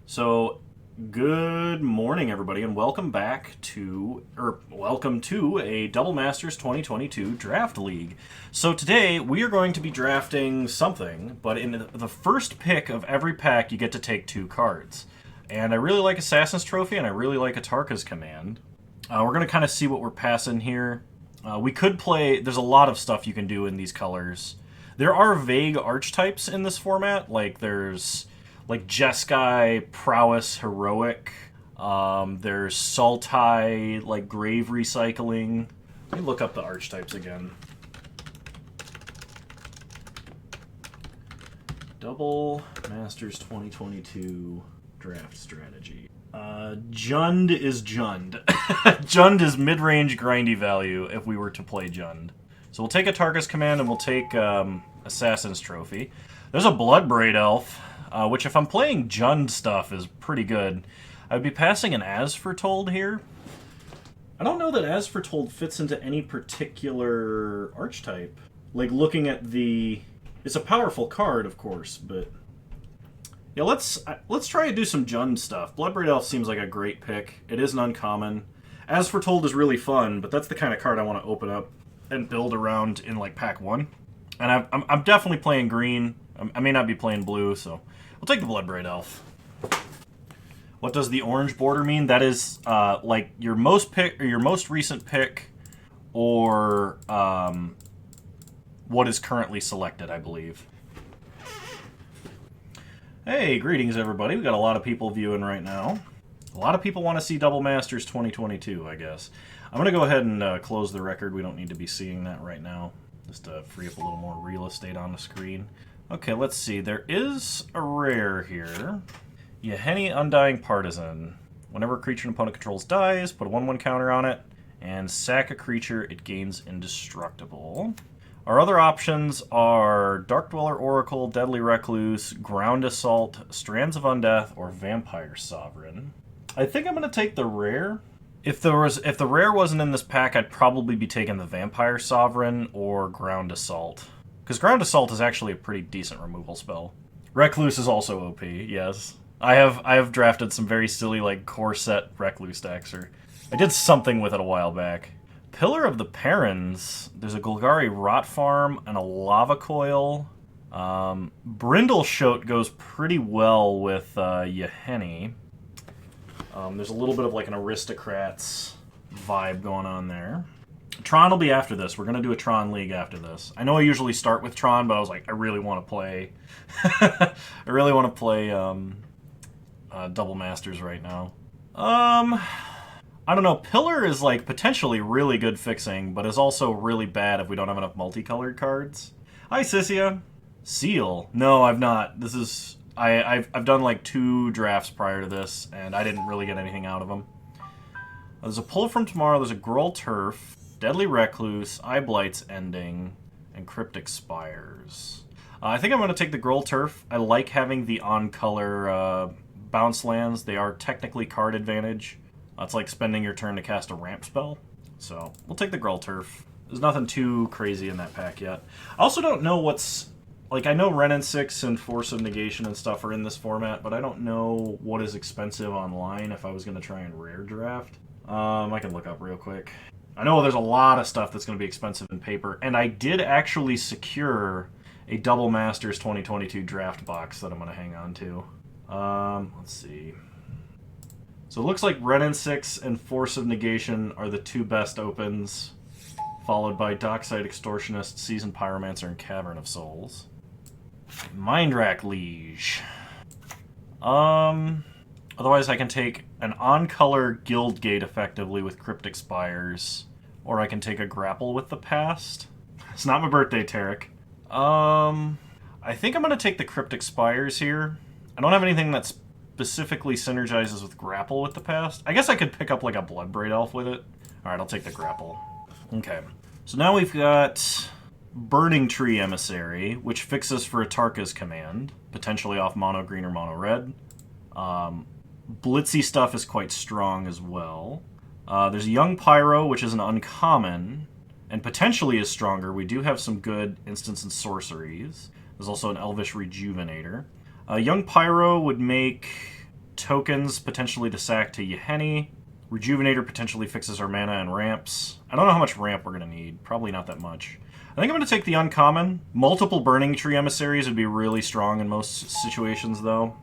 So, good morning, everybody, and welcome to a Double Masters 2022 Draft League. So today we are going to be drafting something, but in the first pick of every pack, you get to take two cards. And I really like Assassin's Trophy, and I really like Atarka's Command. We're going to kind of see what we're passing here. We could play. There's a lot of stuff you can do in these colors. There are vague archetypes in this format, there's Jeskai, Prowess, Heroic. There's Sultai, Grave Recycling. Let me look up the archetypes again. Double Masters 2022 Draft Strategy. Jund is Jund. Jund is mid-range grindy value if we were to play Jund. So we'll take Atarka's Command and we'll take Assassin's Trophy. There's a Bloodbraid Elf. Which, if I'm playing Jund stuff, is pretty good. I'd be passing an As Foretold here. I don't know that As Foretold fits into any particular archetype. Looking at the... It's a powerful card, of course, but... Yeah, let's try to do some Jund stuff. Bloodbraid Elf seems like a great pick. It is an uncommon. As Foretold is really fun, but that's the kind of card I want to open up and build around in, pack 1. And I'm definitely playing green. I may not be playing blue, so... We'll take the Bloodbraid Elf. What does the orange border mean? That is your most recent pick, or what is currently selected, I believe. Hey, greetings everybody. We got a lot of people viewing right now. A lot of people want to see Double Masters 2022, I guess. I'm gonna go ahead and close the record. We don't need to be seeing that right now, just to free up a little more real estate on the screen. Okay, let's see. There is a rare here. Yeheni Undying Partisan. Whenever a creature an opponent controls dies, put a 1/1 counter on it, and sack a creature, it gains indestructible. Our other options are Dark Dweller Oracle, Deadly Recluse, Ground Assault, Strands of Undeath, or Vampire Sovereign. I think I'm going to take the rare. If the rare wasn't in this pack, I'd probably be taking the Vampire Sovereign or Ground Assault. Because Ground Assault is actually a pretty decent removal spell. Recluse is also OP, yes. I have drafted some very silly, core set Recluse decks, or I did something with it a while back. Pillar of the Perrons, there's a Golgari Rot Farm and a Lava Coil. Brindleshote goes pretty well with Yeheni. There's a little bit of an Aristocrats vibe going on there. Tron will be after this. We're going to do a Tron League after this. I know I usually start with Tron, but I was like, I really want to play... Double Masters right now. I don't know. Pillar is, potentially really good fixing, but is also really bad if we don't have enough multicolored cards. Hi, Sissia. Seal. No, I've not. This is... I've done, 2 drafts prior to this, and I didn't really get anything out of them. There's a Pull from Tomorrow. There's a Gruul Turf. Deadly Recluse, Eye Blight's Ending, and Cryptic Spires. I think I'm going to take the Gruul Turf. I like having the on-color bounce lands. They are technically card advantage. It's like spending your turn to cast a ramp spell. So, we'll take the Gruul Turf. There's nothing too crazy in that pack yet. I also don't know what's... I know Wrenn and 6 and Force of Negation and stuff are in this format, but I don't know what is expensive online if I was going to try and rare draft. I can look up real quick. I know there's a lot of stuff that's going to be expensive in paper, and I did actually secure a Double Masters 2022 draft box that I'm going to hang on to. Let's see. So it looks like Wrenn and 6 and Force of Negation are the 2 best opens, followed by Dockside Extortionist, Seasoned Pyromancer, and Cavern of Souls. Mindrack Liege. Otherwise, I can take an on-color Guildgate effectively with Cryptic Spires, or I can take a Grapple with the Past. It's not my birthday, Tarek. I think I'm going to take the Cryptic Spires here. I don't have anything that specifically synergizes with Grapple with the Past. I guess I could pick up a Bloodbraid Elf with it. Alright, I'll take the Grapple. Okay. So now we've got Burning Tree Emissary, which fixes for Atarka's Command, potentially off mono green or mono red. Blitzy stuff is quite strong as well. There's Young Pyro, which is an uncommon, and potentially is stronger. We do have some good instants and sorceries. There's also an Elvish Rejuvenator. Young Pyro would make Tokens, potentially to sack to Yeheni. Rejuvenator potentially fixes our mana and ramps. I don't know how much ramp we're going to need. Probably not that much. I think I'm going to take the uncommon. Multiple Burning Tree emissaries would be really strong in most situations, though.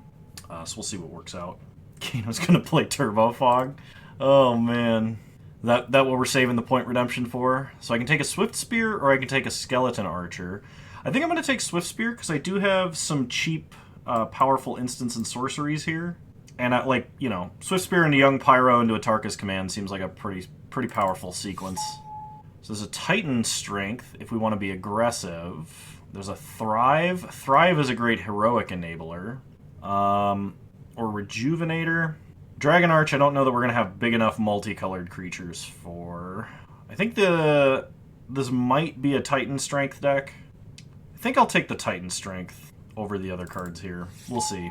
So we'll see what works out. Kano's going to play Turbo Fog. Oh, man. That what we're saving the point redemption for. So I can take a Swift Spear or I can take a Skeleton Archer. I think I'm going to take Swift Spear because I do have some cheap, powerful instants and sorceries here. And, Swift Spear into Young Pyro into a Tarkus Command seems like a pretty powerful sequence. So there's a Titan Strength if we want to be aggressive. There's a Thrive. Thrive is a great heroic enabler. Or Rejuvenator. Dragon Arch, I don't know that we're going to have big enough multicolored creatures for. I think this might be a Titan Strength deck. I think I'll take the Titan Strength over the other cards here. We'll see.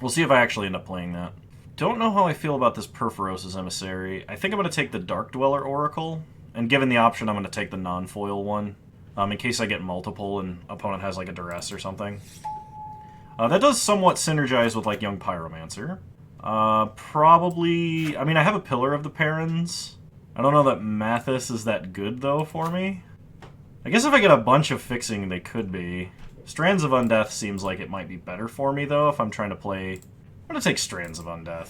We'll see if I actually end up playing that. Don't know how I feel about this Perforos' Emissary. I think I'm going to take the Dark Dweller Oracle. And given the option, I'm going to take the non-foil one. In case I get multiple and opponent has like a Duress or something. That does somewhat synergize with like Young Pyromancer. Probably. I mean, I have a Pillar of the Perins. I don't know that Mathis is that good though for me. I guess if I get a bunch of fixing, they could be. Strands of Undeath seems like it might be better for me though if I'm trying to play. I'm gonna take Strands of Undeath.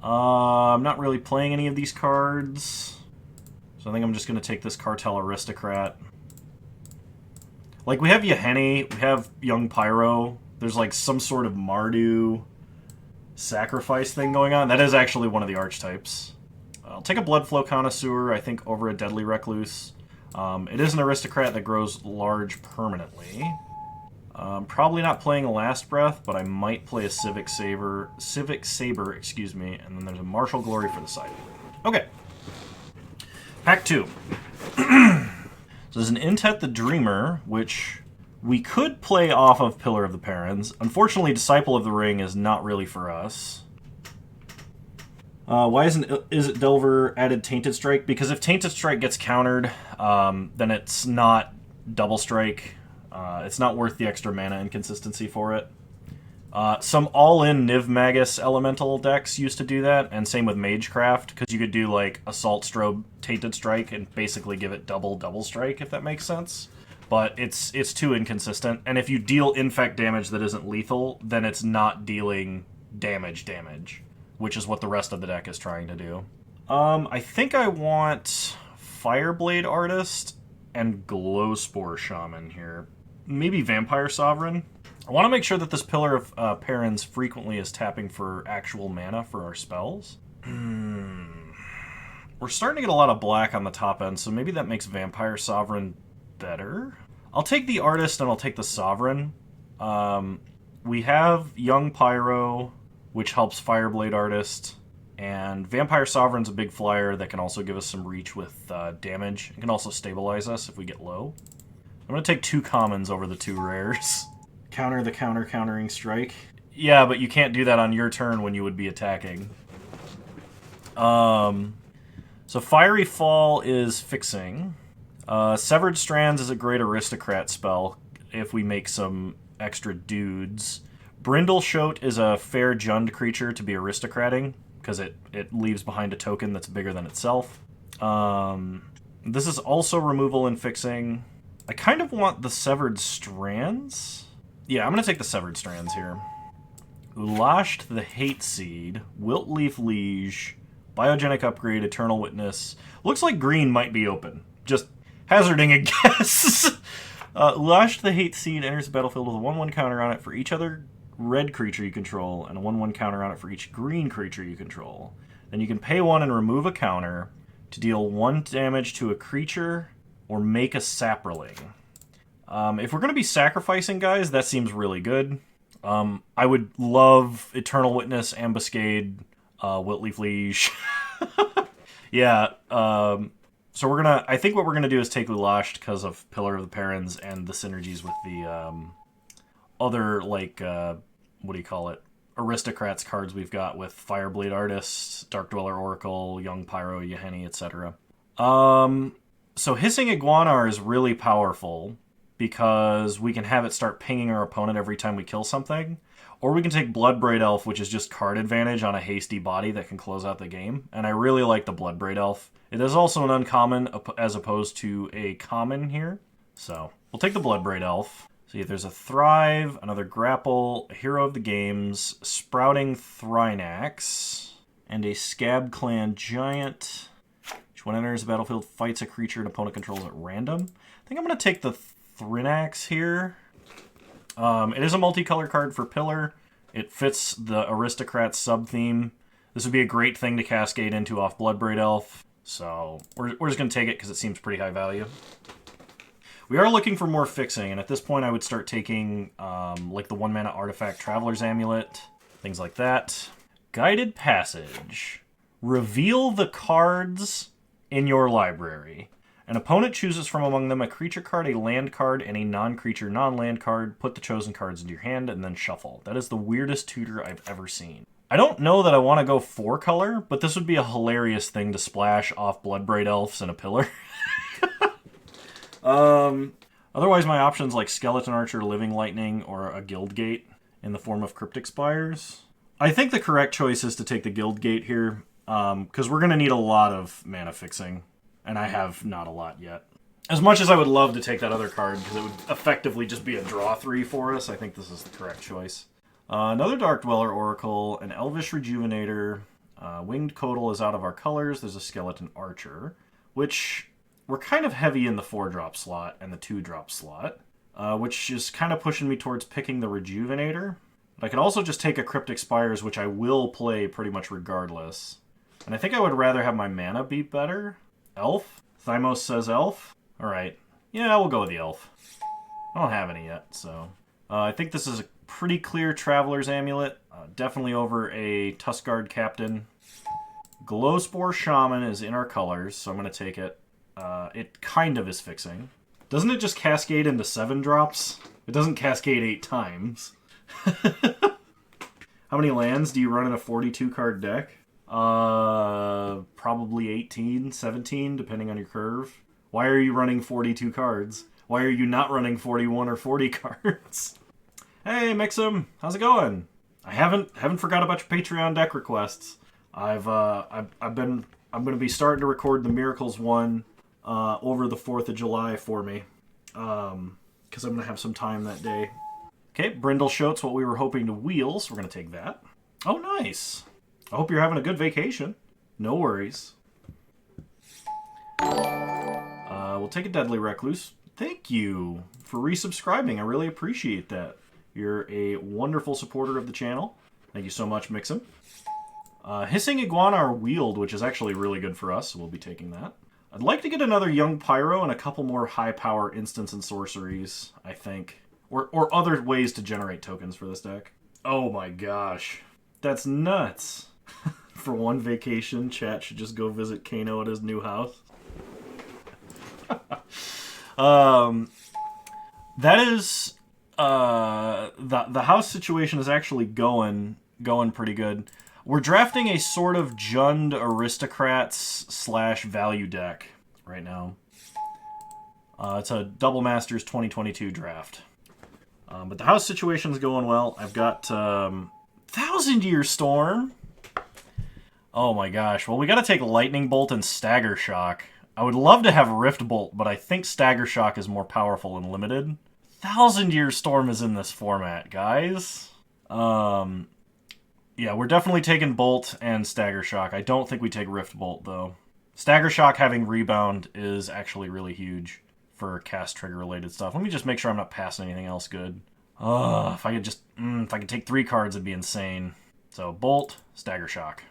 I'm not really playing any of these cards, so I think I'm just gonna take this Cartel Aristocrat. Like, we have Yeheni, we have Young Pyro. There's like some sort of Mardu sacrifice thing going on. That is actually one of the archetypes. I'll take a Bloodflow Connoisseur, I think, over a Deadly Recluse. It is an Aristocrat that grows large permanently. Probably not playing a Last Breath, but I might play a Civic Saber, excuse me, and then there's a Martial Glory for the side. Okay. Pack 2. So there's an Intet the Dreamer, which we could play off of Pillar of the Perins. Unfortunately, Disciple of the Ring is not really for us. Why isn't Delver added Tainted Strike? Because if Tainted Strike gets countered, then it's not Double Strike. It's not worth the extra mana inconsistency for it. Some all-in Niv Magus elemental decks used to do that, and same with Magecraft, because you could do like Assault Strobe Tainted Strike and basically give it double strike, if that makes sense. But it's too inconsistent, and if you deal infect damage that isn't lethal, then it's not dealing damage, which is what the rest of the deck is trying to do. I think I want Fireblade Artist and Glowspore Shaman here. Maybe Vampire Sovereign. I want to make sure that this Pillar of Perins frequently is tapping for actual mana for our spells. We're starting to get a lot of black on the top end, so maybe that makes Vampire Sovereign better. I'll take the Artist and I'll take the Sovereign. We have Young Pyro, which helps Fireblade Artist, and Vampire Sovereign's a big flyer that can also give us some reach with damage. It can also stabilize us if we get low. I'm going to take 2 commons over the 2 rares. Counter the countering strike. Yeah, but you can't do that on your turn when you would be attacking. So Fiery Fall is fixing. Severed Strands is a great Aristocrat spell if we make some extra dudes. Brindleshote is a fair Jund creature to be aristocrating, because it leaves behind a token that's bigger than itself. This is also removal and fixing. I kind of want the Severed Strands. Yeah, I'm going to take the Severed Strands here. Ulashed the Hate Seed, Wilt Leaf Liege, Biogenic Upgrade, Eternal Witness. Looks like green might be open. Just hazarding a guess. Ulashed the Hate Seed enters the battlefield with a 1/1 counter on it for each other red creature you control, and a 1/1 counter on it for each green creature you control. Then you can pay 1 and remove a counter to deal 1 damage to a creature or make a Saproling. If we're going to be sacrificing guys, that seems really good. I would love Eternal Witness, Ambuscade, Wiltleaf Liege. Yeah, so we're gonna. I think what we're gonna do is take Ulashed because of Pillar of the Perins and the synergies with the other, like, what do you call it? Aristocrats cards we've got with Fireblade Artist, Dark Dweller Oracle, Young Pyro, Yeheni, etc. So Hissing Iguanar is really powerful because we can have it start pinging our opponent every time we kill something. Or we can take Bloodbraid Elf, which is just card advantage on a hasty body that can close out the game. And I really like the Bloodbraid Elf. It is also an uncommon as opposed to a common here. So we'll take the Bloodbraid Elf. See if there's a Thrive, another Grapple, a Hero of the Games, Sprouting Thrinax, and a Scab Clan Giant. Each one enters the battlefield, fights a creature an opponent controls at random. I think I'm going to take the Thrinax here. It is a multicolor card for Pillar. It fits the Aristocrat sub-theme. This would be a great thing to cascade into off Bloodbraid Elf. So we're just going to take it because it seems pretty high value. We are looking for more fixing, and at this point I would start taking like the 1-mana artifact Traveler's Amulet, things like that. Guided Passage. Reveal the cards in your library. An opponent chooses from among them a creature card, a land card, and a non-creature, non-land card. Put the chosen cards into your hand and then shuffle. That is the weirdest tutor I've ever seen. I don't know that I want to go 4-color, but this would be a hilarious thing to splash off Bloodbraid Elves and a Pillar. Otherwise, my options like Skeleton Archer, Living Lightning, or a Guild Gate in the form of Cryptic Spires. I think the correct choice is to take the Guild Gate here, because we're going to need a lot of mana fixing. And I have not a lot yet. As much as I would love to take that other card, because it would effectively just be a draw 3 for us, I think this is the correct choice. Another Dark Dweller Oracle, an Elvish Rejuvenator, Winged Codal is out of our colors, there's a Skeleton Archer, which we're kind of heavy in the 4-drop slot and the 2-drop slot, which is kind of pushing me towards picking the Rejuvenator. But I could also just take a Cryptic Spires, which I will play pretty much regardless. And I think I would rather have my mana be better. Elf? Thymos says Elf? Alright. Yeah, we'll go with the Elf. I don't have any yet, so... I think this is a pretty clear Traveler's Amulet. Definitely over a Tuskguard Captain. Glowspore Shaman is in our colors, so I'm going to take it. It kind of is fixing. Doesn't it just cascade into 7 drops? It doesn't cascade 8 times. How many lands do you run in a 42-card deck? Probably 18, 17, depending on your curve. Why are you running 42 cards? Why are you not running 41 or 40 cards? Hey, Mix'em, how's it going? I haven't forgot about your Patreon deck requests. I'm going to be starting to record the Miracles one over the 4th of July for me, because I'm going to have some time that day. Okay, Brindle Shote's what we were hoping to wheel, so we're going to take that. Oh, nice. I hope you're having a good vacation. No worries. We'll take a Deadly Recluse. Thank you for resubscribing. I really appreciate that. You're a wonderful supporter of the channel. Thank you so much, Mix'em. Hissing Iguana are wheeled, which is actually really good for us, so we'll be taking that. I'd like to get another Young Pyro and a couple more high-power instants and sorceries, I think. Or other ways to generate tokens for this deck. Oh my gosh. That's nuts. For one vacation, chat should just go visit Kano at his new house. That is... the house situation is actually going pretty good. We're drafting a sort of Jund Aristocrats / value deck right now. It's a Double Masters 2022 draft. But the house situation is going well. I've got 1,000 Year Storm. Oh my gosh. Well, we got to take Lightning Bolt and Stagger Shock. I would love to have Rift Bolt, but I think Stagger Shock is more powerful and limited. 1,000 Year Storm is in this format, guys. Yeah, we're definitely taking Bolt and Stagger Shock. I don't think we take Rift Bolt, though. Stagger Shock having Rebound is actually really huge for cast trigger-related stuff. Let me just make sure I'm not passing anything else good. If I could take 3 cards, it'd be insane. So, Bolt, Stagger Shock.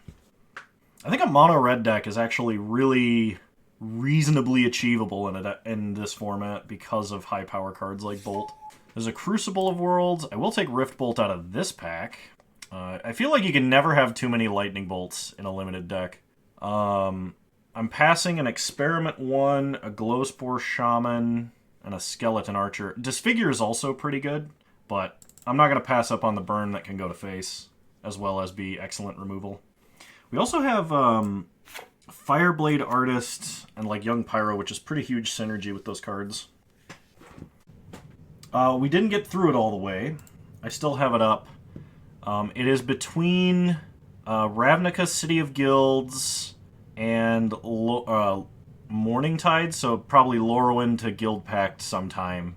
I think a mono-red deck is actually really reasonably achievable in this format because of high-power cards like Bolt. There's a Crucible of Worlds. I will take Rift Bolt out of this pack. I feel like you can never have too many Lightning Bolts in a limited deck. I'm passing an Experiment 1, a Glowspore Shaman, and a Skeleton Archer. Disfigure is also pretty good, but I'm not going to pass up on the burn that can go to face, as well as be excellent removal. We also have Fireblade Artist and like Young Pyro, which is pretty huge synergy with those cards. We didn't get through it all the way. I still have it up. It is between Ravnica City of Guilds and Morningtide, so probably Lorwyn to Guild Pact sometime.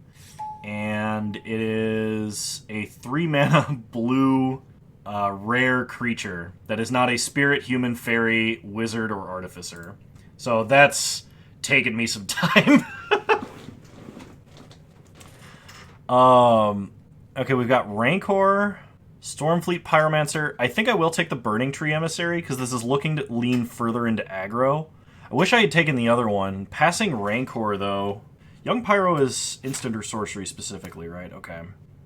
And it is a 3-mana blue rare creature that is not a spirit, human, fairy, wizard, or artificer. So that's taken me some time. Okay, we've got Rancor, Stormfleet Pyromancer. I think I will take the Burning Tree Emissary, because this is looking to lean further into aggro. I wish I had taken the other one. Passing Rancor, though. Young Pyro is instant or sorcery specifically, right? Okay.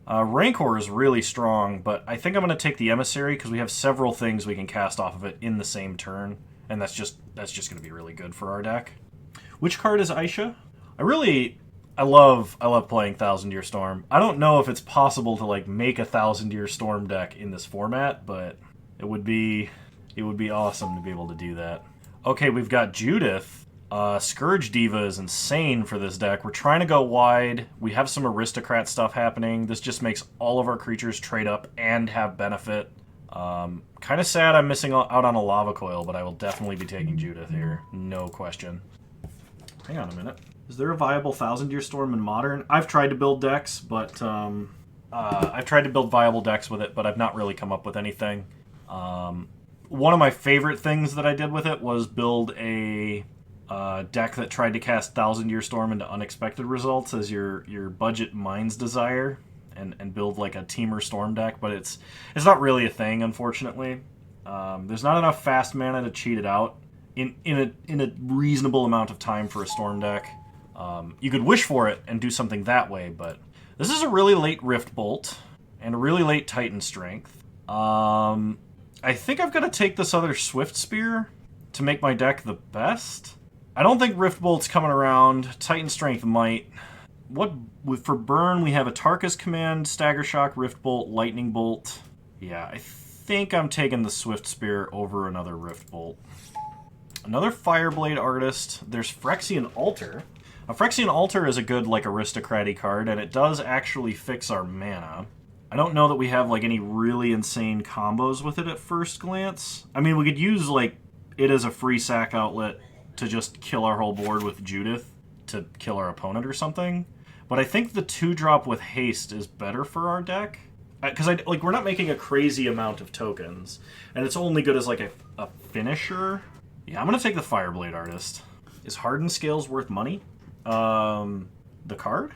Rancor is really strong, but I think I'm going to take the Emissary because we have several things we can cast off of it in the same turn, and that's just going to be really good for our deck. Which card is Aisha? I love playing Thousand Year Storm. I don't know if it's possible to like make a Thousand Year Storm deck in this format, but it would be awesome to be able to do that. Okay, we've got Judith. Scourge Diva is insane for this deck. We're trying to go wide. We have some aristocrat stuff happening. This just makes all of our creatures trade up and have benefit. Kind of sad I'm missing out on a Lava Coil, but I will definitely be taking Judith here. No question. Hang on a minute. Is there a viable Thousand Year Storm in Modern? I've tried to build decks, but I've tried to build viable decks with it, but I've not really come up with anything. One of my favorite things that I did with it was build a deck that tried to cast Thousand Year Storm into unexpected results as your budget Mind's Desire, and build like a Teamer Storm deck, but it's not really a thing, unfortunately. There's not enough fast mana to cheat it out in a reasonable amount of time for a Storm deck. You could wish for it and do something that way, but this is a really late Rift Bolt and a really late Titan Strength. I think I've got to take this other Swift Spear to make my deck the best. I don't think Rift Bolt's coming around. Titan Strength might. For burn, we have a Tarkus Command, Stagger Shock, Rift Bolt, Lightning Bolt. Yeah, I think I'm taking the Swift Spear over another Rift Bolt. Another Fireblade Artist. There's Phyrexian Altar. A Phyrexian Altar is a good, like, aristocrat-y card, and it does actually fix our mana. I don't know that we have, like, any really insane combos with it at first glance. I mean, we could use, like, it as a free sack outlet to just kill our whole board with Judith to kill our opponent or something. But I think the 2-drop with haste is better for our deck. Because we're not making a crazy amount of tokens, and it's only good as like a finisher. Yeah, I'm gonna take the Fireblade Artist. Is Hardened Scales worth money? The card?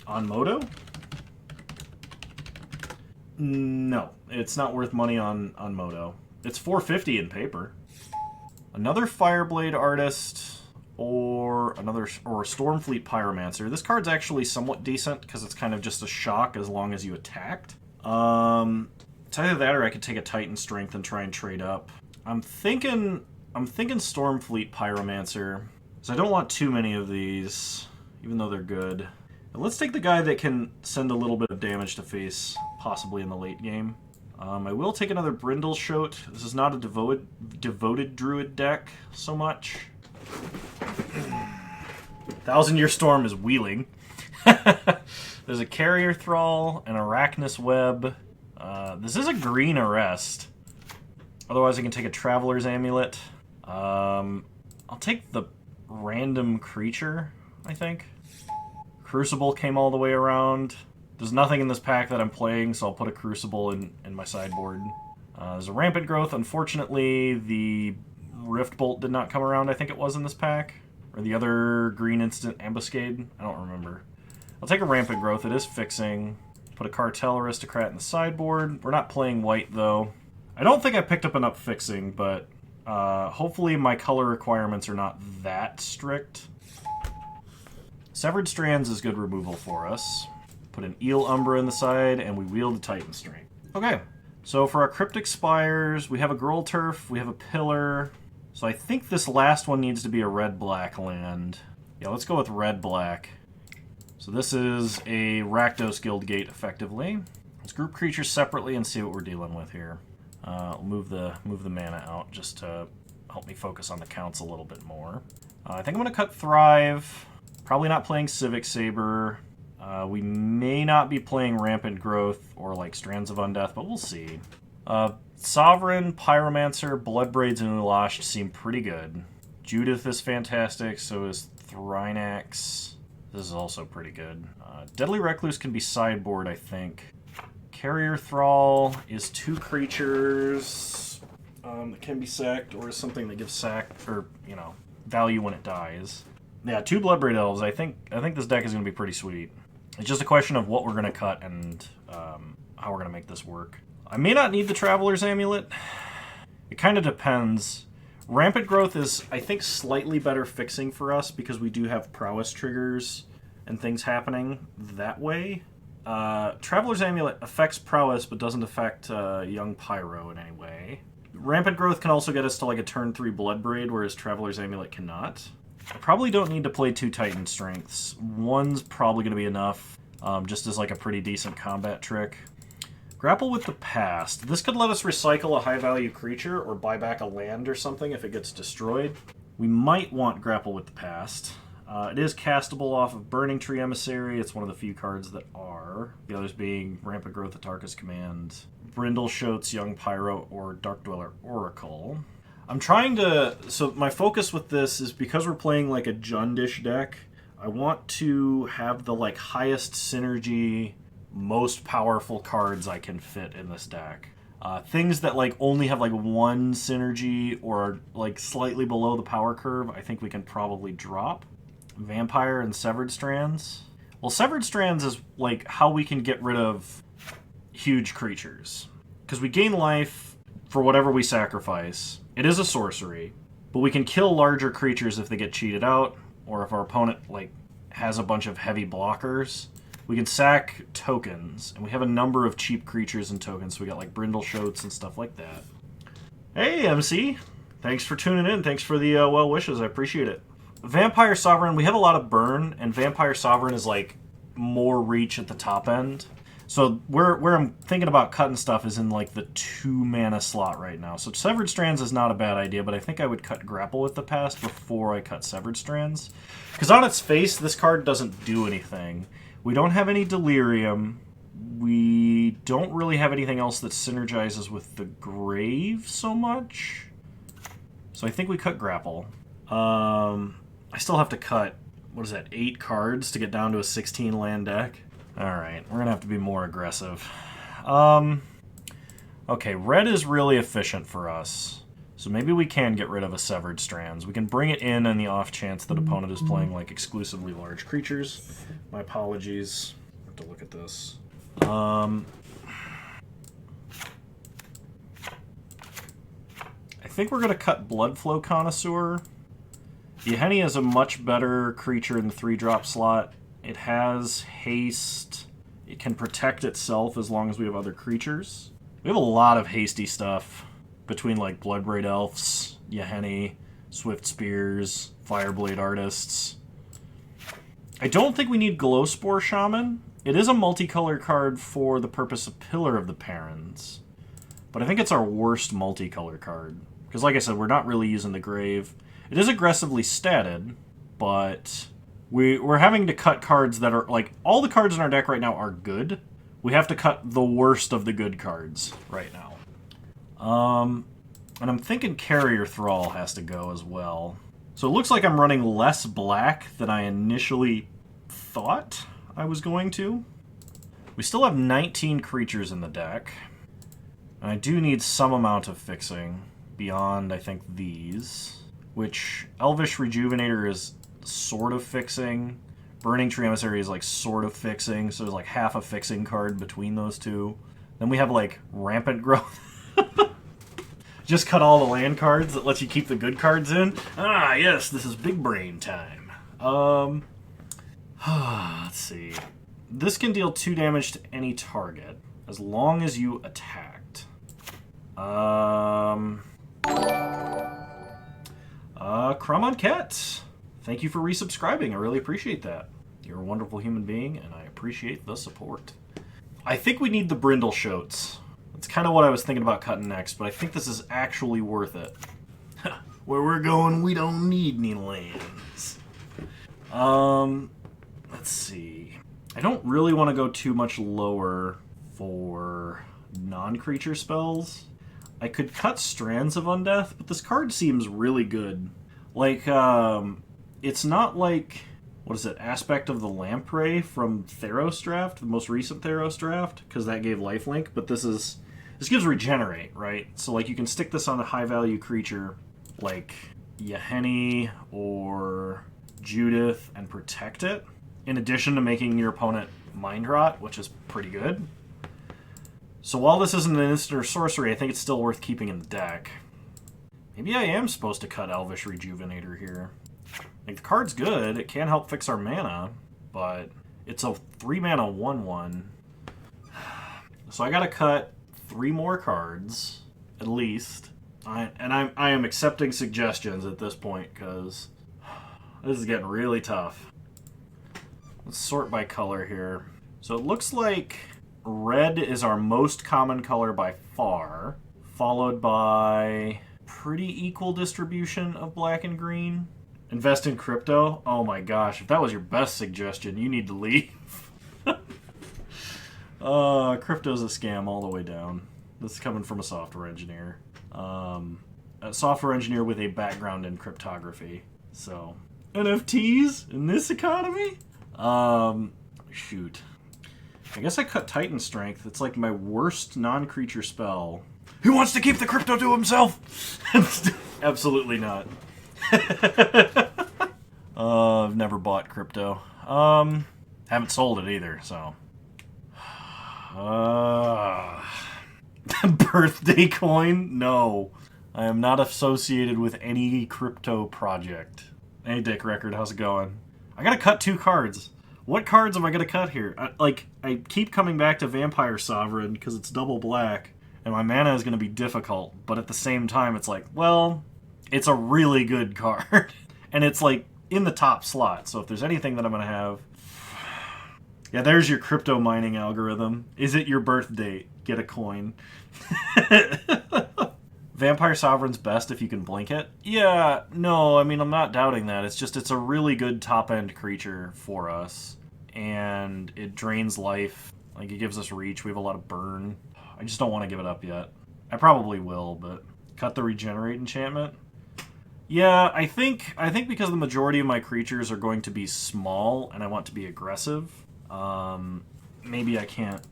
On Moto? No, it's not worth money on Moto. It's $4.50 in paper. Another Fireblade Artist, or a Stormfleet Pyromancer. This card's actually somewhat decent because it's kind of just a shock as long as you attacked. It's either that or I could take a Titan Strength and try and trade up. I'm thinking Stormfleet Pyromancer, because I don't want too many of these, even though they're good. And let's take the guy that can send a little bit of damage to face, possibly in the late game. I will take another Brindleshote. This is not a devoted Druid deck so much. Thousand Year Storm is wheeling. There's a Carrier Thrall, an Arachnus Web. This is a green Arrest. Otherwise, I can take a Traveler's Amulet. I'll take the random creature, I think. Crucible came all the way around. There's nothing in this pack that I'm playing, so I'll put a Crucible in my sideboard. There's a Rampant Growth. Unfortunately, the Rift Bolt did not come around, I think it was in this pack. Or the other green instant Ambuscade. I don't remember. I'll take a Rampant Growth. It is fixing. Put a Cartel Aristocrat in the sideboard. We're not playing white, though. I don't think I picked up enough fixing, but hopefully my color requirements are not that strict. Severed Strands is good removal for us. Put an Eel Umbra in the side, and we wield the Titan Strength. Okay, so for our Cryptic Spires, we have a Gruul Turf, we have a Pillar. So I think this last one needs to be a red-black land. Yeah, let's go with red-black. So this is a Rakdos Guildgate, effectively. Let's group creatures separately and see what we're dealing with here. I'll move the mana out just to help me focus on the counts a little bit more. I think I'm going to cut Thrive. Probably not playing Civic Saber. We may not be playing Rampant Growth or like Strands of Undeath, but we'll see. Sovereign, Pyromancer, Bloodbraids, and Ulash seem pretty good. Judith is fantastic, so is Thrynax. This is also pretty good. Deadly Recluse can be sideboard, I think. Carrier Thrall is 2 creatures that can be sacked, or is something that gives sack, or, you know, value when it dies. Yeah, 2 Bloodbraid Elves. I think this deck is going to be pretty sweet. It's just a question of what we're going to cut and how we're going to make this work. I may not need the Traveler's Amulet. It kind of depends. Rampant Growth is, I think, slightly better fixing for us because we do have prowess triggers and things happening that way. Traveler's Amulet affects prowess but doesn't affect Young Pyro in any way. Rampant Growth can also get us to like a turn 3 Bloodbraid, whereas Traveler's Amulet cannot. I probably don't need to play 2 Titan Strengths. One's probably going to be enough, just as like a pretty decent combat trick. Grapple with the Past. This could let us recycle a high-value creature or buy back a land or something if it gets destroyed. We might want Grapple with the Past. It is castable off of Burning Tree Emissary. It's one of the few cards that are. The others being Rampant Growth, Atarka's Command, Brindleshote's Young Pyro, or Dark Dweller Oracle. I'm trying to... So my focus with this is because we're playing like a Jundish deck, I want to have the like highest synergy, most powerful cards I can fit in this deck. Things that like only have like 1 synergy or like slightly below the power curve, I think we can probably drop. Vampire and Severed Strands. Well, Severed Strands is like how we can get rid of huge creatures. Because we gain life for whatever we sacrifice. It is a sorcery, but we can kill larger creatures if they get cheated out, or if our opponent like has a bunch of heavy blockers. We can sack tokens, and we have a number of cheap creatures and tokens, so we got like Brindleshotes and stuff like that. Hey, MC! Thanks for tuning in. Thanks for the well wishes. I appreciate it. Vampire Sovereign, we have a lot of burn, and Vampire Sovereign is like more reach at the top end. So where I'm thinking about cutting stuff is in like the 2-mana slot right now. So Severed Strands is not a bad idea, but I think I would cut Grapple with the Past before I cut Severed Strands. Because on its face, this card doesn't do anything. We don't have any Delirium. We don't really have anything else that synergizes with the Grave so much. So I think we cut Grapple. I still have to cut, what is that, 8 cards to get down to a 16 land deck? Alright, we're going to have to be more aggressive. Okay, red is really efficient for us. So maybe we can get rid of a Severed Strands. We can bring it in on the off chance that opponent is playing like exclusively large creatures. My apologies. I have to look at this. I think we're going to cut Bloodflow Connoisseur. Yahenni is a much better creature in the 3-drop slot. It has haste. It can protect itself as long as we have other creatures. We have a lot of hasty stuff between like Bloodbraid Elves, Yahenni, Swift Spears, Fireblade Artists. I don't think we need Glowspore Shaman. It is a multicolor card for the purpose of Pillar of the Perins. But I think it's our worst multicolor card. Because like I said, we're not really using the Grave. It is aggressively statted, but we're having to cut cards that are, like, all the cards in our deck right now are good. We have to cut the worst of the good cards right now. And I'm thinking Carrier Thrall has to go as well. So it looks like I'm running less black than I initially thought I was going to. We still have 19 creatures in the deck. And I do need some amount of fixing beyond, I think, these. Which, Elvish Rejuvenator is sort of fixing. Burning Tree Emissary is like sort of fixing, so there's like half a fixing card between those two. Then we have like Rampant Growth. Just cut all the land cards that lets you keep the good cards in. Ah, yes, this is big brain time. Let's see. This can deal 2 damage to any target, as long as you attacked. Kramonket, thank you for resubscribing. I really appreciate that. You're a wonderful human being, and I appreciate the support. I think we need the Brindleshotes. That's kind of what I was thinking about cutting next, but I think this is actually worth it. Where we're going, we don't need any lands. Let's see. I don't really want to go too much lower for non-creature spells. I could cut Strands of Undeath, but this card seems really good. Like, it's not like, what is it, Aspect of the Lamprey from Theros Draft, the most recent Theros Draft, because that gave lifelink, but this gives Regenerate, right? So, like, you can stick this on a high-value creature, like Yahenni or Judith, and protect it, in addition to making your opponent Mind Rot, which is pretty good. So while this isn't an instant or sorcery, I think it's still worth keeping in the deck. Maybe I am supposed to cut Elvish Rejuvenator here. Like, the card's good, it can help fix our mana, but it's a 3-mana 1/1. So I gotta cut 3 more cards, at least. I am accepting suggestions at this point, because this is getting really tough. Let's sort by color here. So it looks like red is our most common color by far, followed by pretty equal distribution of black and green. Invest in crypto? Oh my gosh, if that was your best suggestion, you need to leave. Crypto's a scam all the way down. This is coming from a software engineer. A software engineer with a background in cryptography. So, NFTs in this economy? Shoot. I guess I cut Titan Strength. It's like my worst non-creature spell. Who wants to keep the crypto to himself? Absolutely not. I've never bought crypto. Haven't sold it either, so. Birthday coin? No. I am not associated with any crypto project. Hey, Dick Record, how's it going? I gotta cut 2 cards. What cards am I going to cut here? I keep coming back to Vampire Sovereign because it's double black, and my mana is going to be difficult, but at the same time, it's like, well, it's a really good card. And it's, like, in the top slot, so if there's anything that I'm going to have... Yeah, there's your crypto mining algorithm. Is it your birth date? Get a coin. Vampire Sovereign's best if you can blink it? Yeah, no, I mean, I'm not doubting that. It's just, it's a really good top-end creature for us. And it drains life. Like, it gives us reach. We have a lot of burn. I just don't want to give it up yet. I probably will, but... Cut the Regenerate enchantment? Yeah, I think because the majority of my creatures are going to be small, and I want to be aggressive, maybe I can't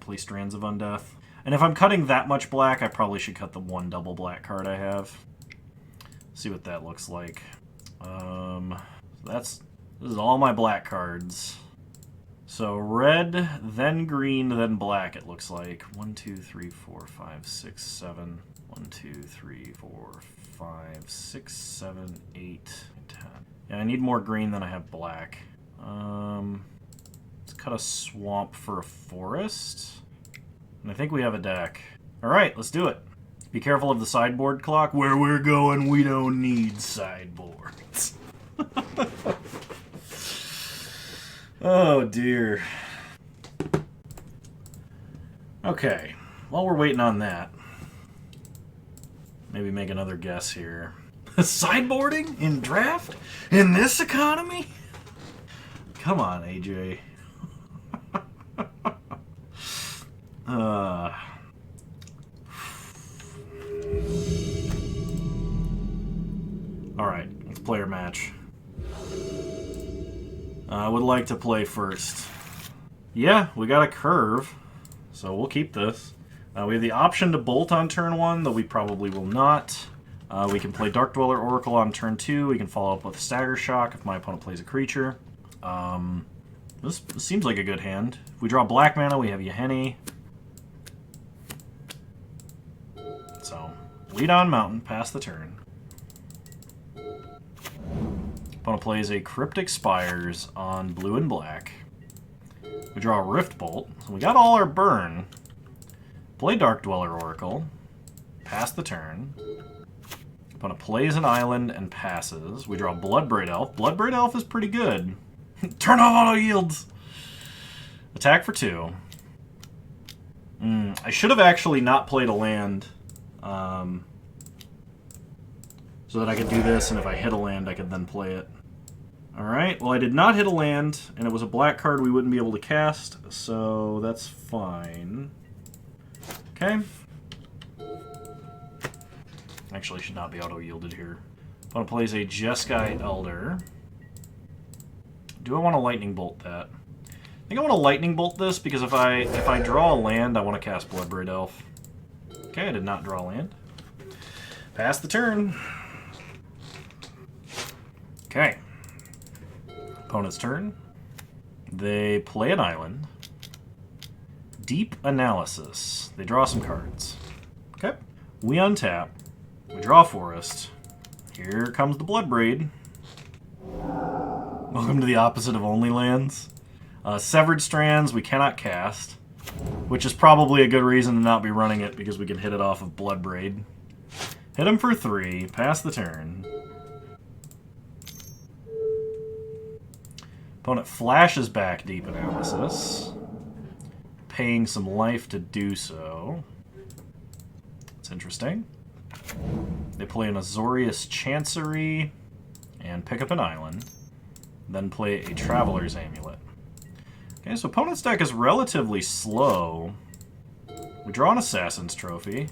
play Strands of Undeath. And if I'm cutting that much black, I probably should cut the 1 double black card I have. See what that looks like. This is all my black cards. So red, then green, then black, it looks like. 1, 2, 3, 4, 5, 6, 7. 1, 2, 3, 4, 5, 6, 7, 8, 10. Yeah, I need more green than I have black. Let's cut a swamp for a forest. And I think we have a deck. Alright, let's do it. Be careful of the sideboard clock. Where we're going, we don't need sideboards. Oh, dear. Okay, while we're waiting on that, maybe make another guess here. Sideboarding in draft? In this economy? Come on, AJ. Alright, let's play our match. I would like to play first. Yeah, we got a curve, so we'll keep this. We have the option to bolt on turn 1, though we probably will not. We can play Dark Dweller Oracle on turn 2. We can follow up with Stagger Shock if my opponent plays a creature. This seems like a good hand. If we draw black mana, we have Yahenni. So, lead on Mountain, pass the turn. Opponent plays a Cryptic Spires on blue and black. We draw a Rift Bolt, so we got all our burn. Play Dark Dweller Oracle, pass the turn. Opponent plays an island and passes. We draw Bloodbraid Elf. Bloodbraid Elf is pretty good. Turn off auto yields! Attack for 2. I should have actually not played a land. So that I could do this, and if I hit a land, I could then play it. Alright, well I did not hit a land, and it was a black card we wouldn't be able to cast, so that's fine. Okay. Actually, should not be auto-yielded here. Opponent plays a Jeskai Elder. Do I want to Lightning Bolt that? I think I want to Lightning Bolt this because if I draw a land, I want to cast Bloodbraid Elf. Okay, I did not draw a land. Pass the turn. Okay. Opponent's turn. They play an island. Deep Analysis. They draw some cards. Okay. We untap. We draw Forest. Here comes the Bloodbraid. Welcome to the opposite of only lands. Severed Strands we cannot cast, which is probably a good reason to not be running it because we can hit it off of Bloodbraid. Hit him for 3, pass the turn. Opponent flashes back Deep Analysis, paying some life to do so. It's interesting. They play an Azorius Chancery and pick up an island. Then play a Traveler's Amulet. Okay, so opponent's deck is relatively slow. We draw an Assassin's Trophy.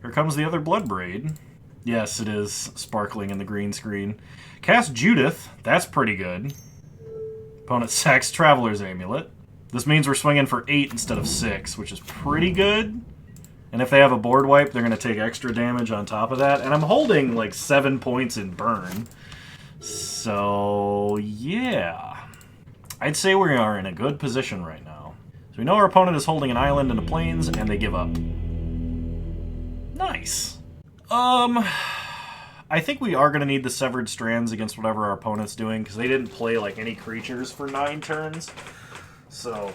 Here comes the other Bloodbraid. Yes, it is sparkling in the green screen. Cast Judith. That's pretty good. Opponent sacks Traveler's Amulet. This means we're swinging for 8 instead of 6, which is pretty good. And if they have a board wipe, they're going to take extra damage on top of that. And I'm holding like 7 points in burn. So, yeah. I'd say we are in a good position right now. So we know our opponent is holding an island and a plains, and they give up. Nice. I think we are going to need the Severed Strands against whatever our opponent's doing, because they didn't play like any creatures for 9 turns. So,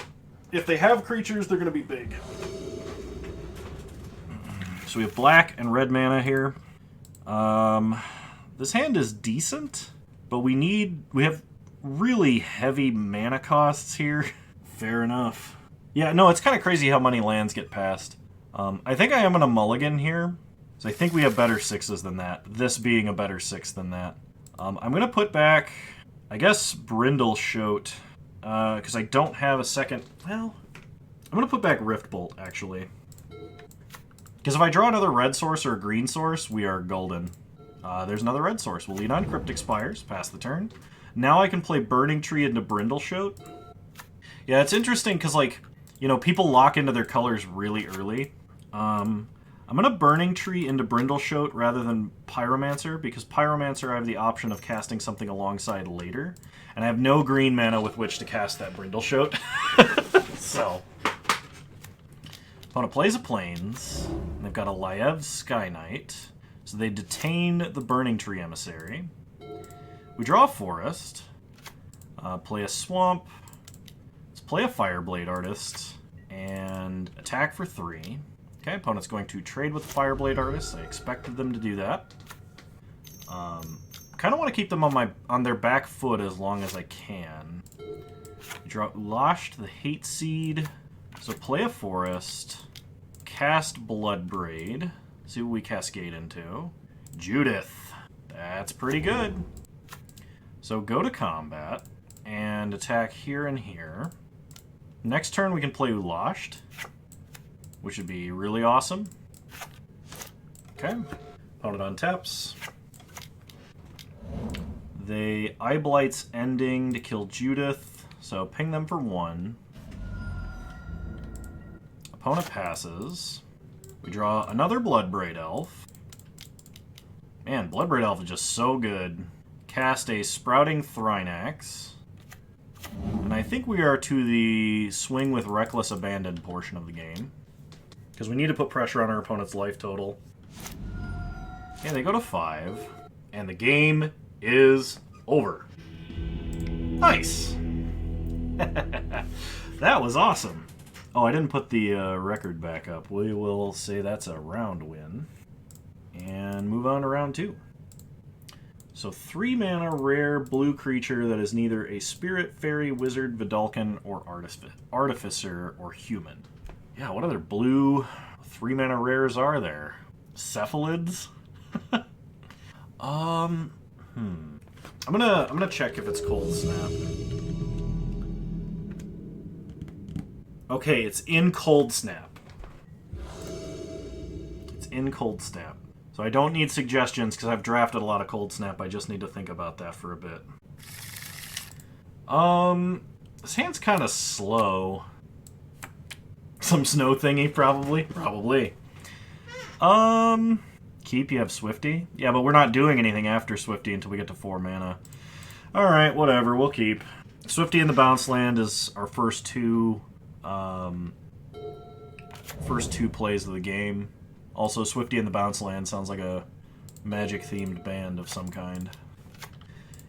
if they have creatures, they're going to be big. So we have black and red mana here. This hand is decent, but we have really heavy mana costs here. Fair enough. Yeah, no, it's kind of crazy how many lands get passed. I think I am going to mulligan here. So I think we have better 6s than that. This being a better 6 than that. I'm going to put back, I guess, Brindleshote. Because I don't have a second... Well, I'm going to put back Riftbolt, actually. Because if I draw another red source or a green source, we are golden. There's another red source. We'll lead on Cryptic Spires, pass the turn. Now I can play Burning Tree into Brindleshote. Yeah, it's interesting because, like, you know, people lock into their colors really early. I'm going to Burning Tree into Brindleshote rather than Pyromancer, because Pyromancer I have the option of casting something alongside later. And I have no green mana with which to cast that Brindleshote. So... Opponent plays a Plains. They've got a Laev Sky Knight. So they detain the Burning Tree Emissary. We draw a Forest. Play a Swamp. Let's play a Fireblade Artist. And attack for 3. Okay, opponent's going to trade with the Fireblade Artist. I expected them to do that. Kind of want to keep them on their back foot as long as I can. We draw Lashed the Hate Seed. So play a Forest. Cast Bloodbraid. See what we cascade into. Judith. That's pretty good. So go to combat and attack here and here. Next turn we can play Ulashed, which would be really awesome. Okay. Opponent untaps. They Eye Blight's Ending to kill Judith, so ping them for 1. Opponent passes. We draw another Bloodbraid Elf. Man, Bloodbraid Elf is just so good. Cast a Sprouting Thrynax. And I think we are to the Swing with Reckless Abandon portion of the game. Because we need to put pressure on our opponent's life total. Okay, they go to 5. And the game is over. Nice! That was awesome. Oh, I didn't put the record back up. We will say that's a round win. And move on to round 2. So 3 mana rare blue creature that is neither a spirit, fairy, wizard, Vidalcan, or artificer, or human. Yeah, what other blue 3 mana rares are there? Cephalids? I'm gonna check if it's Cold Snap. Okay, it's in Cold Snap. It's in Cold Snap. So I don't need suggestions because I've drafted a lot of Cold Snap. I just need to think about that for a bit. This hand's kind of slow. Some snow thingy, probably. Probably. Keep, you have Swifty? Yeah, but we're not doing anything after Swifty until we get to 4 mana. Alright, whatever, we'll keep. Swifty in the Bounce Land is our first two plays of the game. Also, Swifty in the Bounce Land sounds like a Magic-themed band of some kind.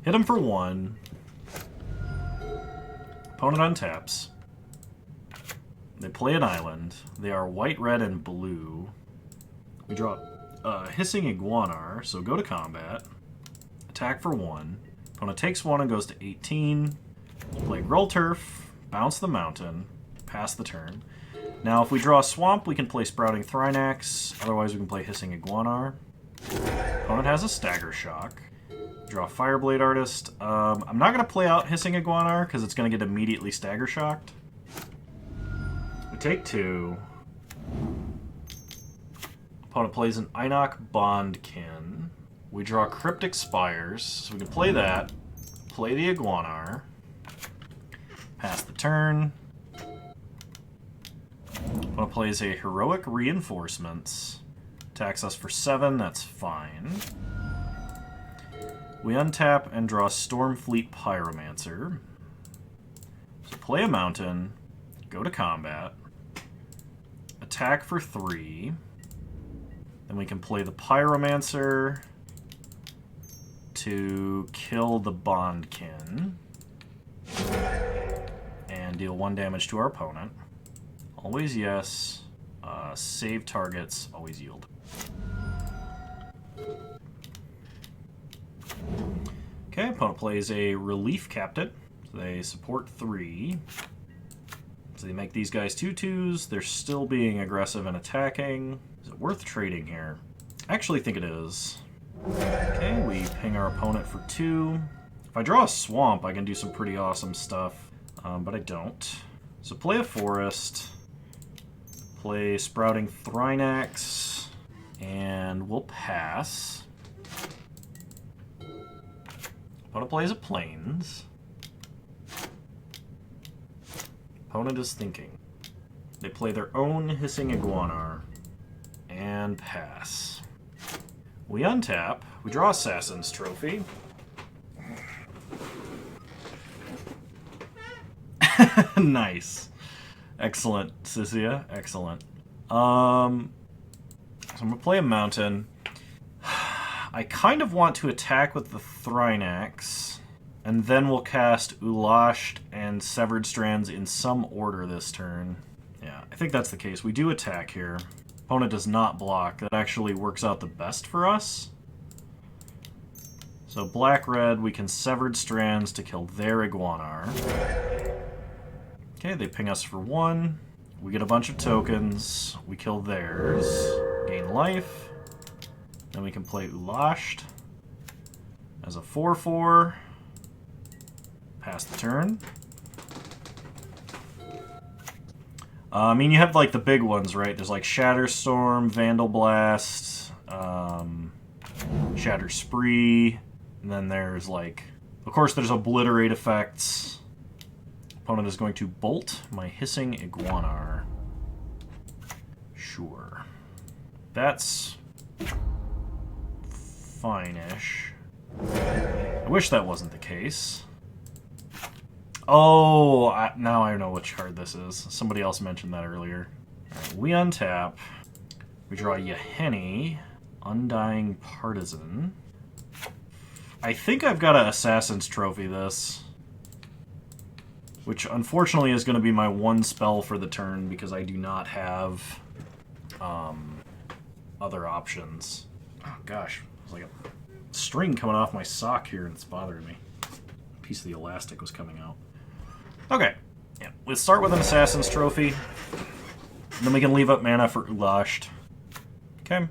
Hit him for 1. Opponent untaps. They play an island. They are white, red, and blue. We draw Hissing Iguanar, so go to combat. Attack for 1. Opponent takes 1 and goes to 18. Play Growl Turf, bounce the mountain, pass the turn. Now, if we draw a Swamp, we can play Sprouting Thrynax. Otherwise, we can play Hissing Iguanar. Opponent has a Stagger Shock. Draw Fireblade Artist. I'm not going to play out Hissing Iguanar because it's going to get immediately Stagger Shocked. We take 2. Opponent plays an Einok Bondkin. We draw Cryptic Spires, so we can play that. Play the Iguanar. Pass the turn. Opponent plays a Heroic Reinforcements. Attacks us for 7, that's fine. We untap and draw Stormfleet Pyromancer. So play a mountain, go to combat, attack for 3. Then we can play the Pyromancer to kill the Bondkin and deal 1 damage to our opponent. Always yes. Save targets, always yield. Okay, opponent plays a Relief Captain. So they support 3. So they make these guys 2/2s. They're still being aggressive and attacking. Is it worth trading here? I actually think it is. Okay, we ping our opponent for 2. If I draw a Swamp, I can do some pretty awesome stuff, but I don't. So play a Forest, play Sprouting Thrynax, and we'll pass. Opponent plays a Plains. Opponent is thinking. They play their own Hissing Iguanar. And pass. We untap. We draw Assassin's Trophy. Nice. Excellent, Sisia. Excellent. So I'm going to play a mountain. I kind of want to attack with the Thrynax, and then we'll cast Ulashed and Severed Strands in some order this turn. Yeah, I think that's the case. We do attack here. Opponent does not block. That actually works out the best for us. So black-red, we can Severed Strands to kill their Iguanar. Okay, they ping us for 1. We get a bunch of tokens. We kill theirs. Gain life. Then we can play Ulashed as a 4/4. Pass the turn. I mean, you have, like, the big ones, right? There's, like, Shatterstorm, Vandal Blast, Shatter Spree, and then there's, like... Of course, there's Obliterate effects. Opponent is going to bolt my Hissing Iguanar. Sure. That's... fine-ish. I wish that wasn't the case. Oh, now I know which card this is. Somebody else mentioned that earlier. Right, we untap. We draw Yahenni, Undying Partisan. I think I've got to Assassin's Trophy this. Which, unfortunately, is going to be my 1 spell for the turn because I do not have other options. Oh, gosh. There's like a string coming off my sock here and it's bothering me. A piece of the elastic was coming out. Okay. Yeah, let's start with an Assassin's Trophy. Then we can leave up mana for Ulashed. Okay.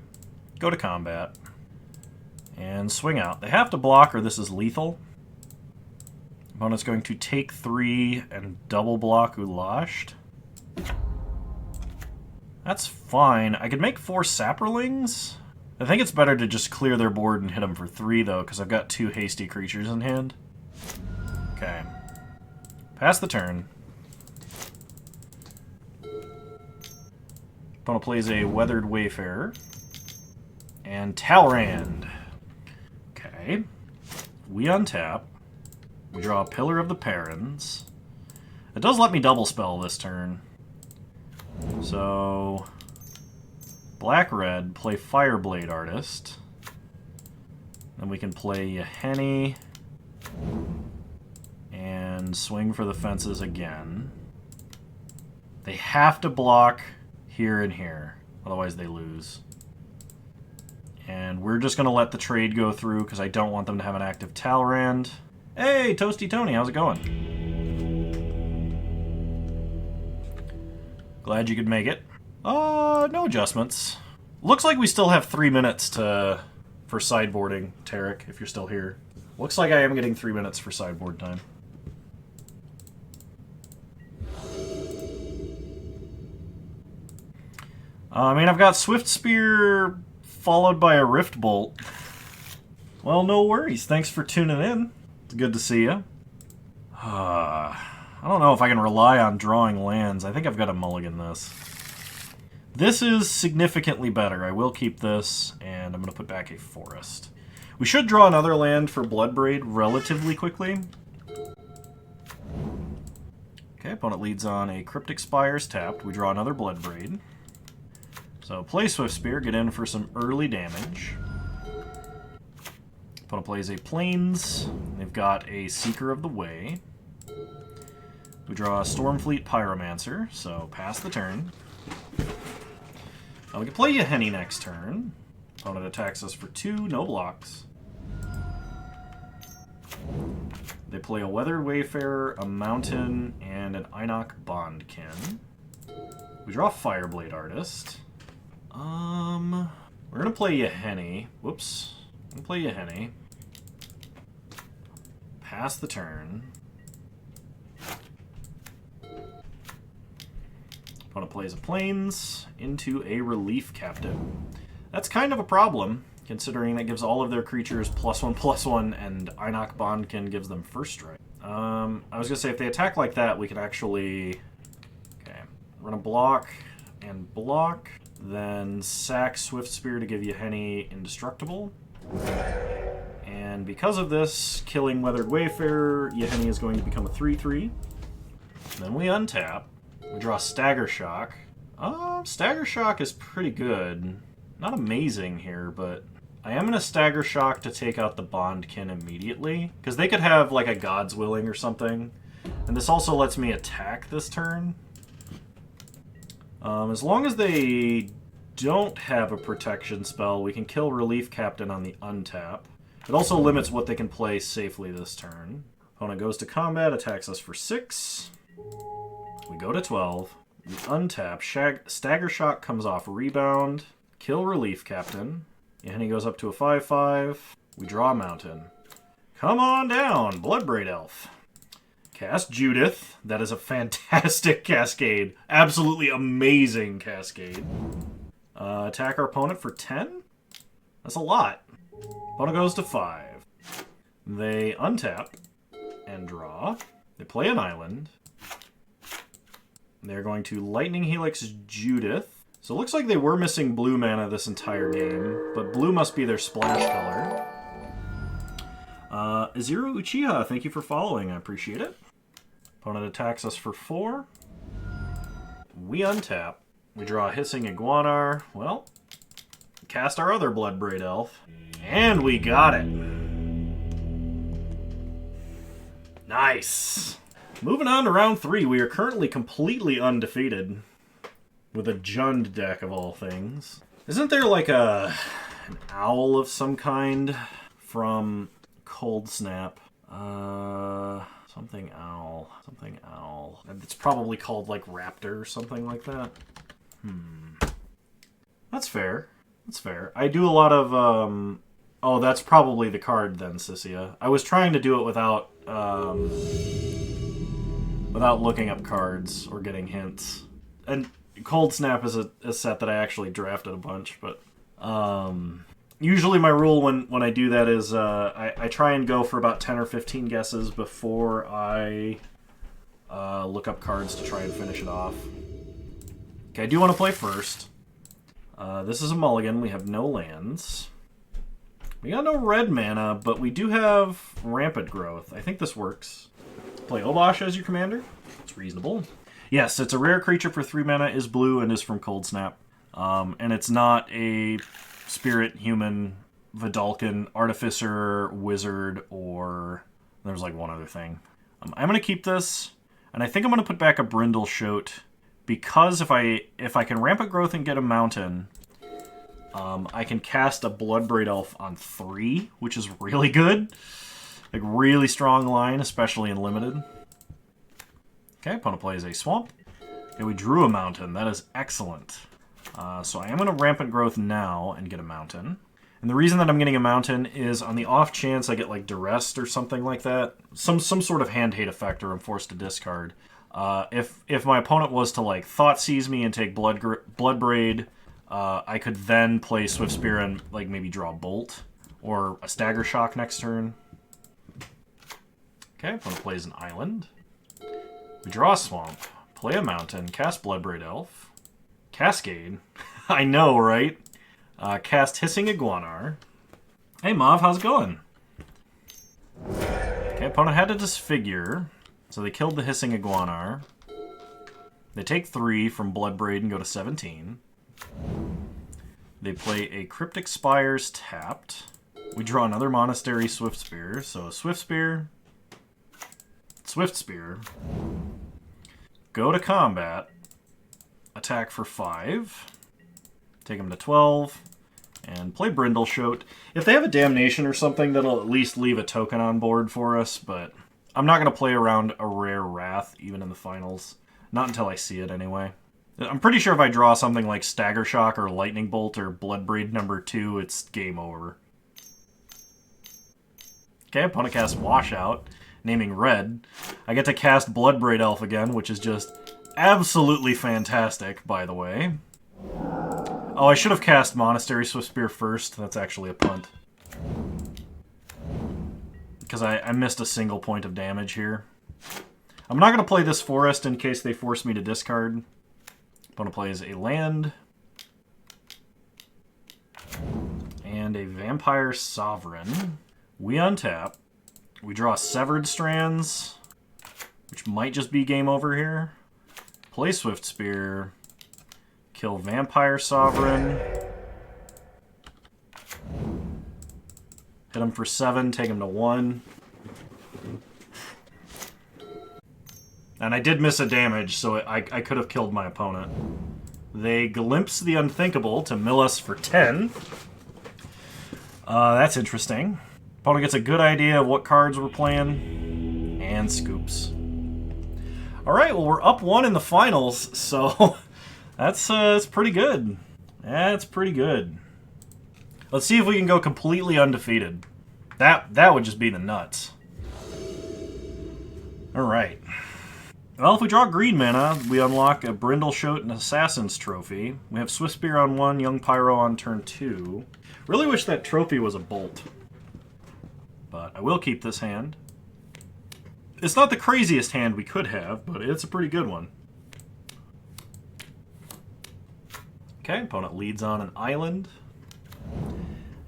Go to combat. And swing out. They have to block or this is lethal. Opponent's going to take 3 and double block Ulashed. That's fine. I could make 4 Saprolings. I think it's better to just clear their board and hit them for 3, though, because I've got 2 hasty creatures in hand. Okay. Pass the turn. Opponent plays a Weathered Wayfarer. And Talrand. Okay. We untap. We draw a Pillar of the Perins. It does let me double spell this turn. So... Black-red, play Fireblade Artist. Then we can play Yahenni. And swing for the fences again. They have to block here and here. Otherwise they lose. And we're just going to let the trade go through because I don't want them to have an active Talrand. Hey, Toasty Tony, how's it going? Glad you could make it. No adjustments. Looks like we still have 3 minutes for sideboarding, Tarek, if you're still here. Looks like I am getting 3 minutes for sideboard time. I mean, I've got Swift Spear followed by a Rift Bolt. Well, no worries. Thanks for tuning in. It's good to see you. I don't know if I can rely on drawing lands. I think I've got to mulligan this. This is significantly better. I will keep this, and I'm going to put back a forest. We should draw another land for Bloodbraid relatively quickly. Okay, opponent leads on a Cryptic Spires tapped. We draw another Bloodbraid. So play Swift Spear, get in for some early damage. Opponent plays a Plains. They've got a Seeker of the Way. We draw a Stormfleet Pyromancer, so pass the turn. We can play Yahenni next turn. Opponent attacks us for 2, no blocks. They play a Weathered Wayfarer, a Mountain, and an Einok Bondkin. We draw a Fireblade Artist. We're gonna play Yahenni. Whoops. I'm gonna play Yahenni. Pass the turn. Opponent plays a Plains into a Relief Captain. That's kind of a problem, considering that gives all of their creatures +1/+1, and Einok Bondkin gives them first strike. I was gonna say, if they attack like that, we can actually... Okay. We're gonna block and block. Then sack Swift Spear to give Yahenni indestructible. And because of this, killing Weathered Wayfarer, Yahenni is going to become a 3/3. Then we untap. We draw Stagger Shock. Stagger Shock is pretty good. Not amazing here, but I am going to Stagger Shock to take out the Bondkin immediately. Because they could have like a God's Willing or something. And this also lets me attack this turn. As long as they don't have a protection spell, we can kill Relief Captain on the untap. It also limits what they can play safely this turn. Opponent goes to combat, attacks us for 6. We go to 12. We untap. Stagger Shock comes off Rebound. Kill Relief Captain. Yahenni goes up to a 5/5. We draw a Mountain. Come on down, Bloodbraid Elf. Cast Judith. That is a fantastic cascade. Absolutely amazing cascade. Attack our opponent for 10? That's a lot. Opponent goes to 5. They untap and draw. They play an island. They're going to Lightning Helix Judith. So it looks like they were missing blue mana this entire game, but blue must be their splash color. Izuru Uchiha, thank you for following. I appreciate it. Opponent attacks us for 4. We untap. We draw a Hissing Iguanar. Well, cast our other Bloodbraid Elf. And we got it. Nice. Moving on to round 3. We are currently completely undefeated. With a Jund deck of all things. Isn't there like an owl of some kind from Cold Snap? Something owl. Something owl. It's probably called like Raptor or something like that. That's fair. That's fair. I do a lot of, Oh, that's probably the card then, Sissia. I was trying to do it without without looking up cards or getting hints. And Cold Snap is a set that I actually drafted a bunch, but usually my rule when I do that is I try and go for about 10 or 15 guesses before I look up cards to try and finish it off. Okay, I do want to play first. This is a mulligan. We have no lands. We got no red mana, but we do have Rampant Growth. I think this works. Play Obosh as your commander. It's reasonable. Yes, it's a rare creature for 3 mana, is blue, and is from Cold Snap. And it's not a spirit, human, Vidalcan, artificer, wizard, or there's like one other thing. I'm going to keep this, and I think I'm going to put back a Brindleshote, because if I can Rampant Growth and get a mountain, I can cast a Bloodbraid Elf on 3, which is really good. Like, really strong line, especially in Limited. Okay, opponent plays a Swamp. Okay, we drew a mountain. That is excellent. So I am going to Rampant Growth now and get a mountain. And the reason that I'm getting a mountain is on the off chance I get, like, Duressed or something like that. Some sort of hand hate effect or I'm forced to discard. If my opponent was to, like, Thoughtseize me and take Bloodbraid, I could then play Swift Spear and, like, maybe draw a Bolt or a Stagger Shock next turn. Okay, opponent plays an island. We draw a Swamp, play a mountain, cast Bloodbraid Elf, Cascade. I know, right? Cast Hissing Iguanar. Hey, Mav, how's it going? Okay, opponent had to disfigure, so they killed the Hissing Iguanar. They take 3 from Bloodbraid and go to 17. They play a Cryptic Spires tapped. We draw another Monastery Swift Spear, so Swift Spear, Swift Spear, go to combat, attack for 5, take them to 12, and play Brindleshote. If they have a Damnation or something, that'll at least leave a token on board for us, but I'm not going to play around a rare Wrath, even in the finals. Not until I see it, anyway. I'm pretty sure if I draw something like Stagger Shock or Lightning Bolt or Bloodbraid number 2, it's game over. Okay, opponent casts Washout, naming red. I get to cast Bloodbraid Elf again, which is just absolutely fantastic, by the way. Oh, I should have cast Monastery Swift Spear first. That's actually a punt. Because I missed a single point of damage here. I'm not going to play this Forest in case they force me to discard. Opponent plays a land. And a Vampire Sovereign. We untap. We draw Severed Strands, which might just be game over here. Play Swift Spear. Kill Vampire Sovereign. Hit him for 7, take him to 1. And I did miss a damage, so I could have killed my opponent. They glimpse the unthinkable to mill us for 10. That's interesting. Opponent gets a good idea of what cards we're playing, and scoops. Alright, well, we're up 1 in the finals, so that's pretty good. That's pretty good. Let's see if we can go completely undefeated. That would just be the nuts. Alright. Well, if we draw green mana, we unlock a Brindleshote and Assassin's Trophy. We have Swift Spear on 1, Young Pyro on turn 2. Really wish that trophy was a Bolt. But I will keep this hand. It's not the craziest hand we could have, but it's a pretty good one. Okay, opponent leads on an island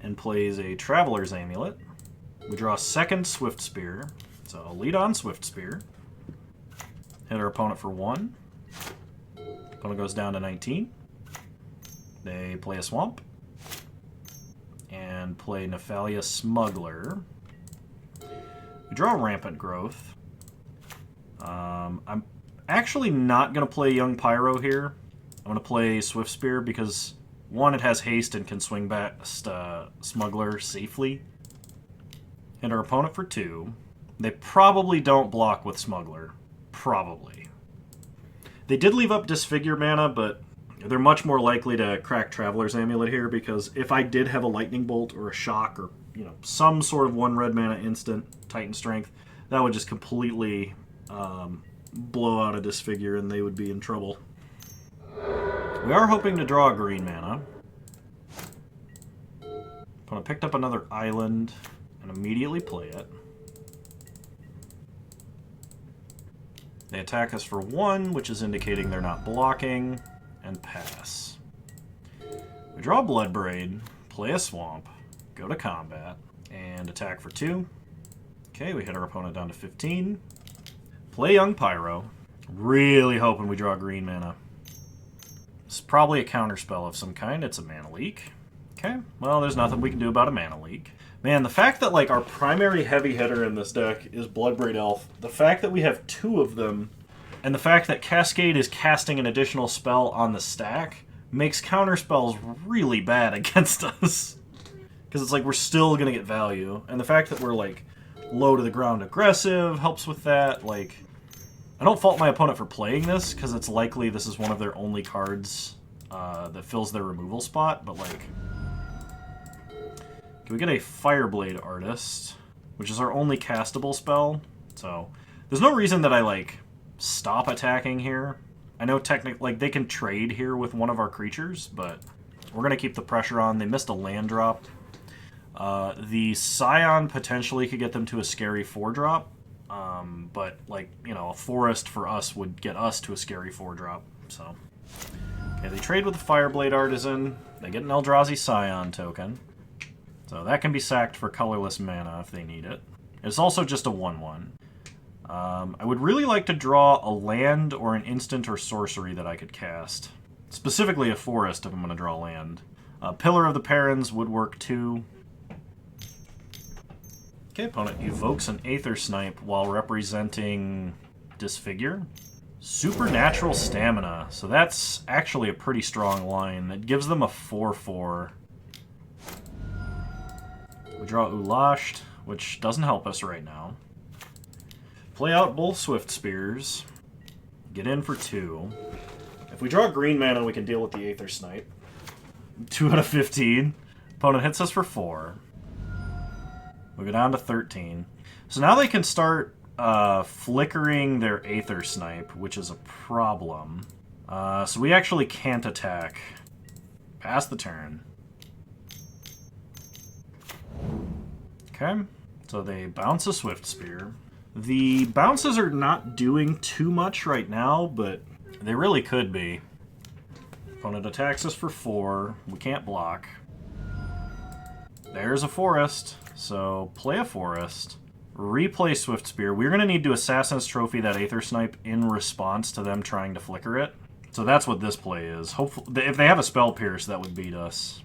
and plays a Traveler's Amulet. We draw a second Swift Spear, so I'll lead on Swift Spear. Hit our opponent for 1. Opponent goes down to 19. They play a Swamp. And play Nephalia Smuggler. We draw Rampant Growth. I'm actually not going to play Young Pyro here. I'm going to play Swift Spear because, 1, it has haste and can swing past Smuggler safely. Hit our opponent for 2. They probably don't block with Smuggler. Probably. They did leave up Disfigure mana, but they're much more likely to crack Traveler's Amulet here because if I did have a Lightning Bolt or a Shock or some sort of 1 red mana instant, Titan Strength, that would just completely blow out a Disfigure and they would be in trouble. We are hoping to draw a green mana. Opponent picked up another island and immediately play it. They attack us for 1, which is indicating they're not blocking, and pass. We draw Bloodbraid, play a Swamp, go to combat, and attack for 2. Okay, we hit our opponent down to 15. Play Young Pyro. Really hoping we draw green mana. It's probably a counterspell of some kind. It's a mana leak. Okay, well, there's nothing we can do about a mana leak. Man, the fact that, like, our primary heavy hitter in this deck is Bloodbraid Elf, the fact that we have 2 of them, and the fact that Cascade is casting an additional spell on the stack, makes counterspells really bad against us. Because it's like we're still going to get value. And the fact that we're, like, low to the ground aggressive helps with that. Like, I don't fault my opponent for playing this, because it's likely this is one of their only cards that fills their removal spot, but, like... Can we get a Fireblade Artist, which is our only castable spell? So, there's no reason that I, like, stop attacking here. I know technically, like, they can trade here with one of our creatures, but we're going to keep the pressure on. They missed a land drop. The Scion potentially could get them to a scary 4-drop, but, like, a forest for us would get us to a scary 4-drop, so. Okay, they trade with the Fireblade Artisan. They get an Eldrazi Scion token. So that can be sacked for colorless mana if they need it. It's also just a 1/1. I would really like to draw a land or an instant or sorcery that I could cast. Specifically a forest if I'm going to draw land. Pillar of the Perins would work too. Okay, opponent evokes an Aether Snipe while representing Disfigure. Supernatural Stamina. So that's actually a pretty strong line. It gives them a 4/4. We draw Ulashed, which doesn't help us right now. Play out both Swift Spears. Get in for 2. If we draw green mana, we can deal with the Aether Snipe. 2 out of 15. Opponent hits us for 4. We go down to 13. So now they can start flickering their Aether Snipe, which is a problem. So we actually can't attack. Pass the turn. Okay, so they bounce a Swift Spear. The bounces are not doing too much right now, but they really could be. Opponent attacks us for 4. We can't block. There's a forest, so play a forest. Replay Swift Spear. We're going to need to Assassin's Trophy that Aether Snipe in response to them trying to flicker it. So that's what this play is. Hopefully, if they have a Spell Pierce, that would beat us.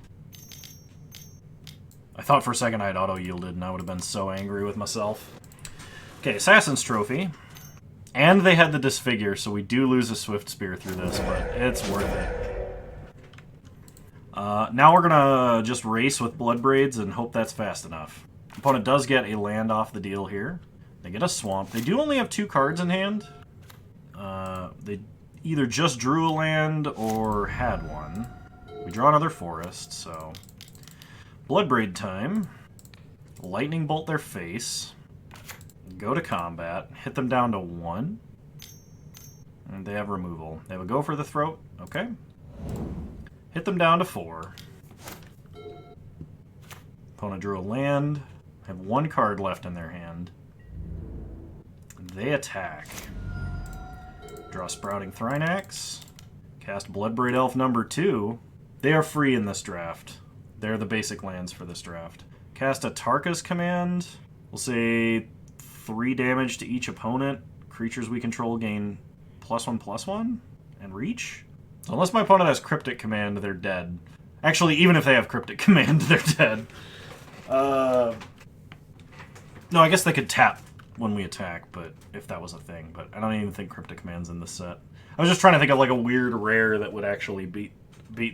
I thought for a second I had auto-yielded, and I would have been so angry with myself. Okay, Assassin's Trophy. And they had the Disfigure, so we do lose a Swift Spear through this, but it's worth it. Now we're going to just race with Bloodbraids and hope that's fast enough. Opponent does get a land off the deal here. They get a Swamp. They do only have 2 cards in hand. They either just drew a land or had one. We draw another forest, so... Bloodbraid time. Lightning Bolt their face. Go to combat. Hit them down to 1. And they have removal. They have a Go for the Throat. Okay. Hit them down to 4. Opponent drew a land. Have 1 card left in their hand. They attack. Draw Sprouting Thrinax. Cast Bloodbraid Elf number 2. They are free in this draft. They're the basic lands for this draft. Cast a Tarka's Command. We'll say 3 damage to each opponent. Creatures we control gain +1/+1 and reach. So unless my opponent has Cryptic Command, they're dead. Actually, even if they have Cryptic Command, they're dead. No, I guess they could tap when we attack, but if that was a thing. But I don't even think Cryptic Command's in this set. I was just trying to think of like a weird rare that would actually beat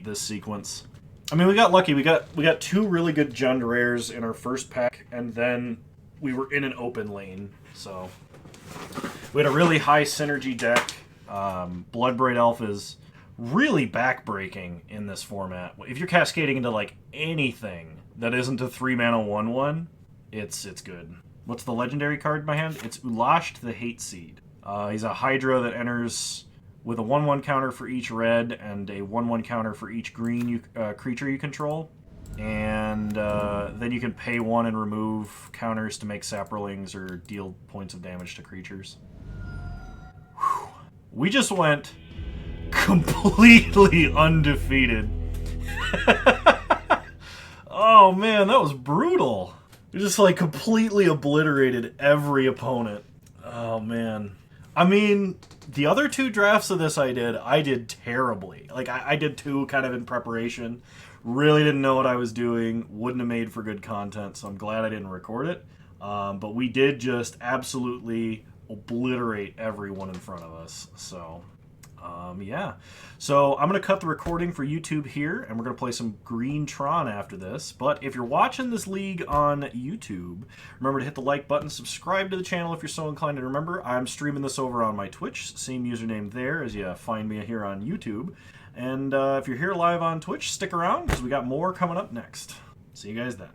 this sequence. I mean, we got lucky. We got 2 really good Jund rares in our first pack, and then we were in an open lane. So we had a really high synergy deck. Bloodbraid Elf is really backbreaking in this format. If you're cascading into like anything, that isn't a 3-mana 1/1, it's good. What's the legendary card in my hand? It's Ulasht the Hate Seed. He's a Hydra that enters with a 1/1 counter for each red and a 1/1 counter for each green creature you control. And then you can pay 1 and remove counters to make saprolings or deal points of damage to creatures. Whew. We just went completely undefeated. Oh man, that was brutal. We just like completely obliterated every opponent. Oh man. I mean, the other 2 drafts of this I did terribly. Like, I did 2 kind of in preparation. Really didn't know what I was doing. Wouldn't have made for good content, so I'm glad I didn't record it. But we did just absolutely obliterate everyone in front of us. So, yeah. So I'm going to cut the recording for YouTube here, and we're going to play some Green Tron after this. But if you're watching this league on YouTube, remember to hit the like button, subscribe to the channel if you're so inclined, and remember, I'm streaming this over on my Twitch, same username there as you find me here on YouTube. And if you're here live on Twitch, stick around, because we got more coming up next. See you guys then.